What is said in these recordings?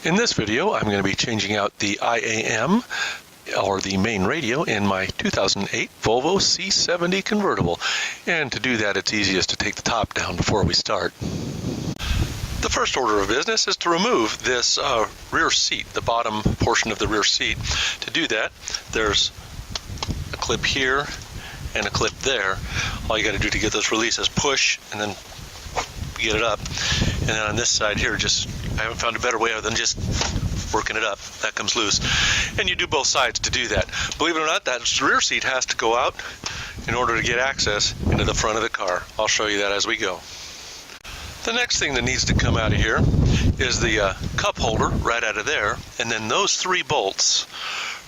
In this video, I'm going to be changing out the IAM, or the main radio, in my 2008 Volvo C70 convertible. And to do that, it's easiest to take the top down before we start. The first order of business is to remove this rear seat, the bottom portion of the rear seat. To do that, there's a clip here and a clip there. All you got to do to get those released is push and then get it up. And then on this side here, I haven't found a better way other than just working it up. That comes loose. And you do both sides to do that. Believe it or not, that rear seat has to go out in order to get access into the front of the car. I'll show you that as we go. The next thing that needs to come out of here is the cup holder right out of there, and then those three bolts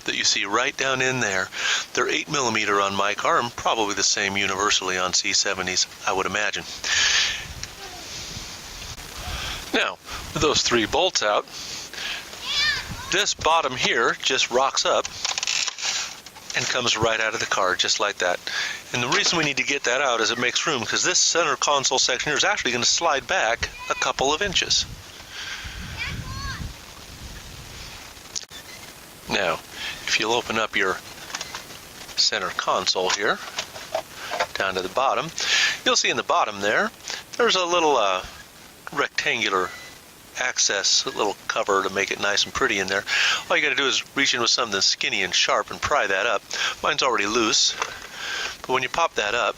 that you see right down in there. They're 8mm on my car, and probably the same universally on C70s, I would imagine. Now, with those three bolts out, this bottom here just rocks up and comes right out of the car, just like that. And the reason we need to get that out is it makes room, because this center console section here is actually going to slide back a couple of inches. Now, if you'll open up your center console here, down to the bottom, you'll see in the bottom there's a little rectangular access, a little cover to make it nice and pretty in there. All you got to do is reach in with something skinny and sharp and pry that up. Mine's already loose, but when you pop that up,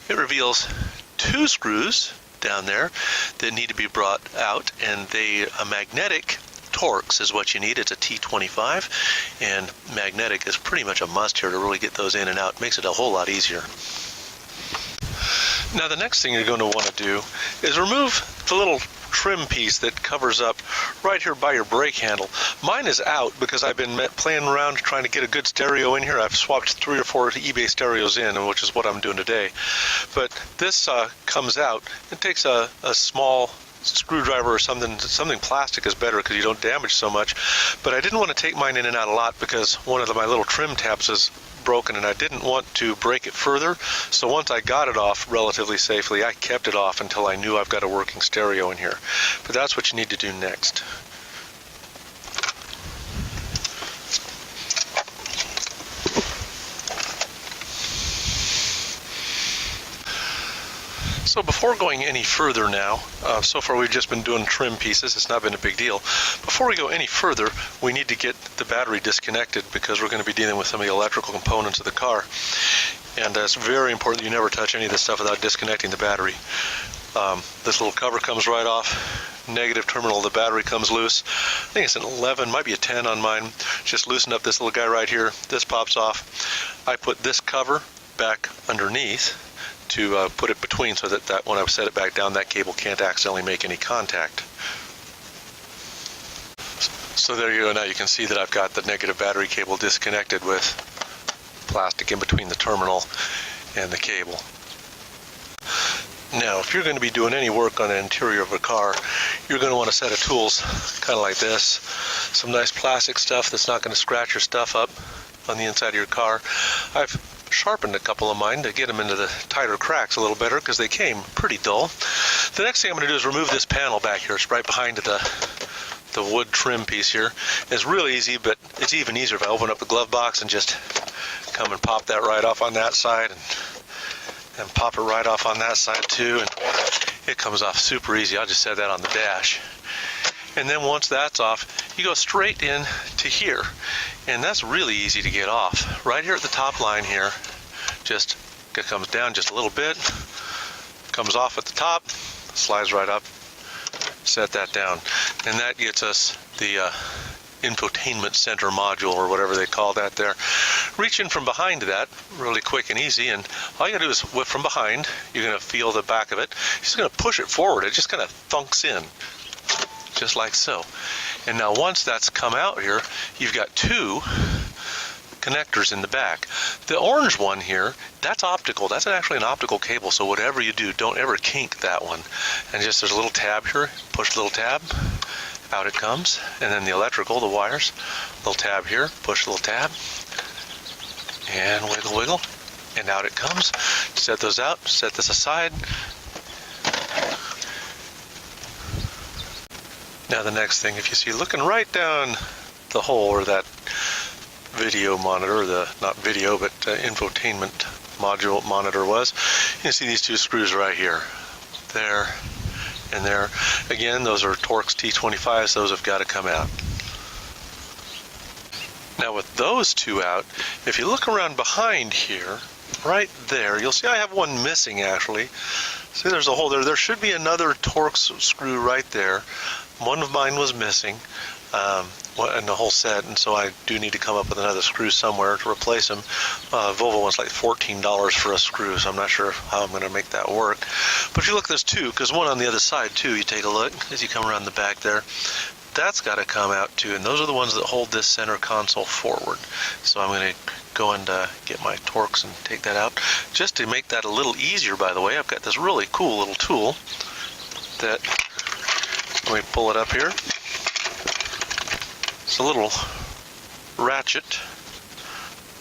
it reveals two screws down there that need to be brought out, and a magnetic Torx is what you need. It's a T25, and magnetic is pretty much a must here to really get those in and out. It makes it a whole lot easier. Now the next thing you're going to want to do is remove the little trim piece that covers up right here by your brake handle. Mine is out because I've been playing around trying to get a good stereo in here. I've swapped 3 or 4 eBay stereos in, which is what I'm doing today. But this comes out. It takes a small screwdriver or something plastic is better because you don't damage so much. But I didn't want to take mine in and out a lot because one of my little trim tabs is broken, and I didn't want to break it further. So once I got it off relatively safely, I kept it off until I knew I've got a working stereo in here. But that's what you need to do next. So before going any further now, so far we've just been doing trim pieces. It's not been a big deal. Before we go any further, we need to get the battery disconnected because we're going to be dealing with some of the electrical components of the car. And it's very important that you never touch any of this stuff without disconnecting the battery. This little cover comes right off. Negative terminal of the battery comes loose. I think it's an 11, might be a 10 on mine. Just loosen up this little guy right here. This pops off. I put this cover back underneath to put it between, so that when I set it back down, that cable can't accidentally make any contact. So there you go. Now you can see that I've got the negative battery cable disconnected with plastic in between the terminal and the cable. Now, if you're going to be doing any work on the interior of a car, you're going to want a set of tools kind of like this. Some nice plastic stuff that's not going to scratch your stuff up on the inside of your car. I've sharpened a couple of mine to get them into the tighter cracks a little better because they came pretty dull. The next thing I'm going to do is remove this panel back here. It's right behind the wood trim piece here. It's really easy, but it's even easier if I open up the glove box and just come and pop that right off on that side, and pop it right off on that side too, and it comes off super easy. I'll just set that on the dash. And then once that's off, you go straight in to here. And that's really easy to get off. Right here at the top line here, just it comes down just a little bit, comes off at the top, slides right up, set that down. And that gets us the infotainment center module, or whatever they call that there. Reach in from behind that, really quick and easy, and all you gotta do is whip from behind. You're gonna feel the back of it. You're just gonna push it forward. It just kind of thunks in, just like so. And now once that's come out here, you've got two connectors in the back. The orange one here, that's optical. That's actually an optical cable, so whatever you do, don't ever kink that one. And just there's a little tab here, push the little tab, out it comes. And then the electrical, the wires, little tab here, push the little tab, and wiggle, wiggle, and out it comes. Set those out, set this aside. Now the next thing, if you see looking right down the hole where that video monitor, not video but infotainment module monitor was, you can see these two screws right here, there and there. Again, those are Torx T25s, those have got to come out. Now with those two out, if you look around behind here, right there, you'll see I have one missing actually. See, there's a hole there. There should be another Torx screw right there. One of mine was missing in the whole set, and so I do need to come up with another screw somewhere to replace them. Volvo wants like $14 for a screw, so I'm not sure how I'm going to make that work. But if you look, there's two, because one on the other side too. You take a look as you come around the back there. That's got to come out too, and those are the ones that hold this center console forward. So I'm going to go and get my Torx and take that out. Just to make that a little easier, by the way, I've got this really cool little tool that, let me pull it up here. It's a little ratchet,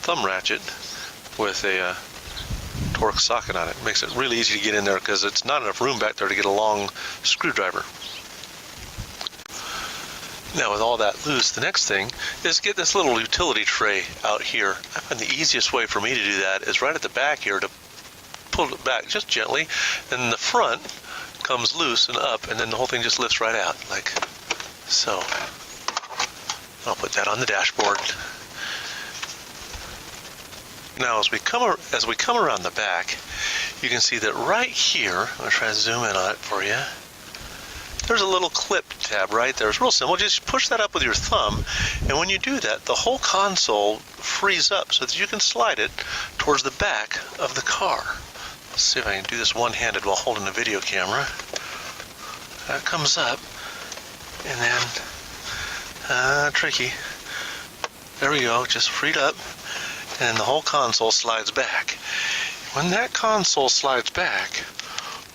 thumb ratchet, with a Torx socket on it. It makes it really easy to get in there because it's not enough room back there to get a long screwdriver. Now with all that loose, the next thing is get this little utility tray out here. I find the easiest way for me to do that is right at the back here to pull it back just gently, and the front comes loose and up, and then the whole thing just lifts right out, like so. I'll put that on the dashboard. Now as we come around the back, you can see that right here, I'm going to try to zoom in on it for you. There's a little clip tab right there. It's real simple. Just push that up with your thumb, and when you do that, the whole console frees up so that you can slide it towards the back of the car. Let's see if I can do this one-handed while holding the video camera. That comes up, and then, tricky. There we go, just freed up, and the whole console slides back. When that console slides back,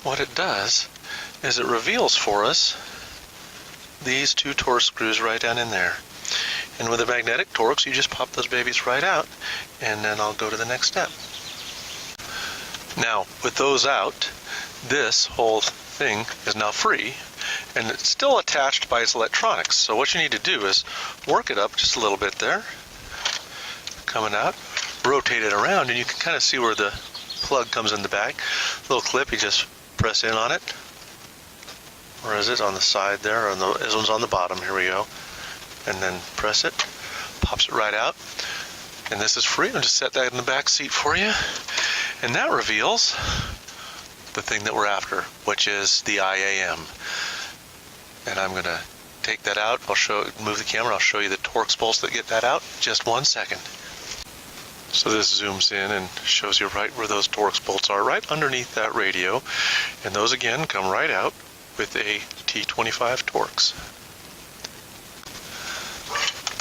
what it does is it reveals for us these two Torx screws right down in there. And with a magnetic Torx, you just pop those babies right out, and then I'll go to the next step. Now, with those out, this whole thing is now free, and it's still attached by its electronics. So what you need to do is work it up just a little bit there, coming out, rotate it around, and you can kind of see where the plug comes in the back. Little clip, you just press in on it. Where is it? On the side there, or this one's on the bottom. Here we go. And then press it, pops it right out. And this is free. I'll just set that in the back seat for you. And that reveals the thing that we're after, which is the IAM. And I'm going to take that out. Move the camera. I'll show you the Torx bolts that get that out. Just 1 second. So this zooms in and shows you right where those Torx bolts are, right underneath that radio. And those again come right out with a T25 Torx.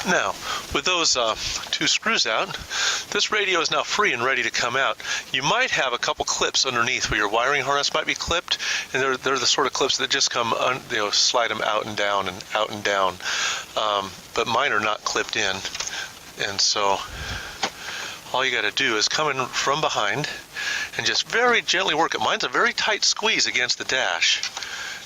Now, with those two screws out, this radio is now free and ready to come out. You might have a couple clips underneath where your wiring harness might be clipped, and they're the sort of clips that just come, slide them out and down and out and down. But mine are not clipped in, and so all you got to do is come in from behind and just very gently work it. Mine's a very tight squeeze against the dash.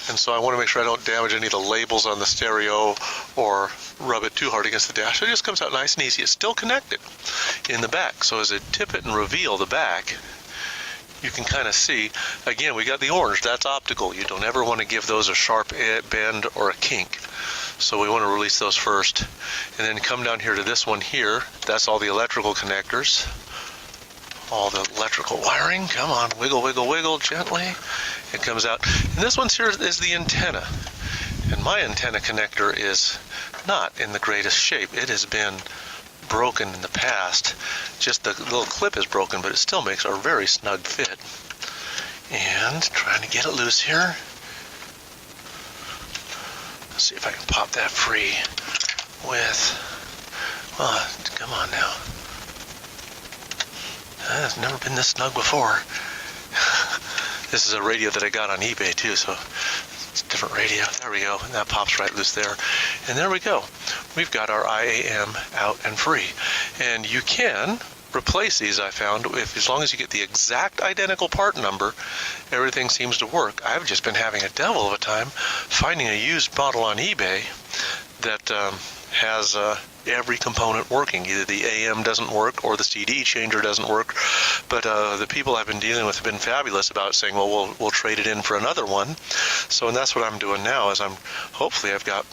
And so I want to make sure I don't damage any of the labels on the stereo or rub it too hard against the dash. So it just comes out nice and easy. It's still connected in the back. So as I tip it and reveal the back, you can kind of see, again, we got the orange. That's optical. You don't ever want to give those a sharp bend or a kink. So we want to release those first. And then come down here to this one here. That's all the electrical connectors. All the electrical wiring. Come on, wiggle, wiggle, wiggle, gently. It comes out. And this one here is the antenna. And my antenna connector is not in the greatest shape. It has been broken in the past. Just the little clip is broken, but it still makes a very snug fit. And trying to get it loose here. Let's see if I can pop that free with, well, come on now. It's never been this snug before. This is a radio that I got on eBay too, so it's a different radio. There we go, and that pops right loose there. And there we go. We've got our IAM out and free. And you can replace these, I found, as long as you get the exact identical part number, everything seems to work. I've just been having a devil of a time finding a used model on eBay that has every component working. Either the AM doesn't work or the CD changer doesn't work. But the people I've been dealing with have been fabulous about saying, well, we'll trade it in for another one. So, and that's what I'm doing now. Is hopefully I've got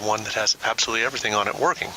one that has absolutely everything on it working.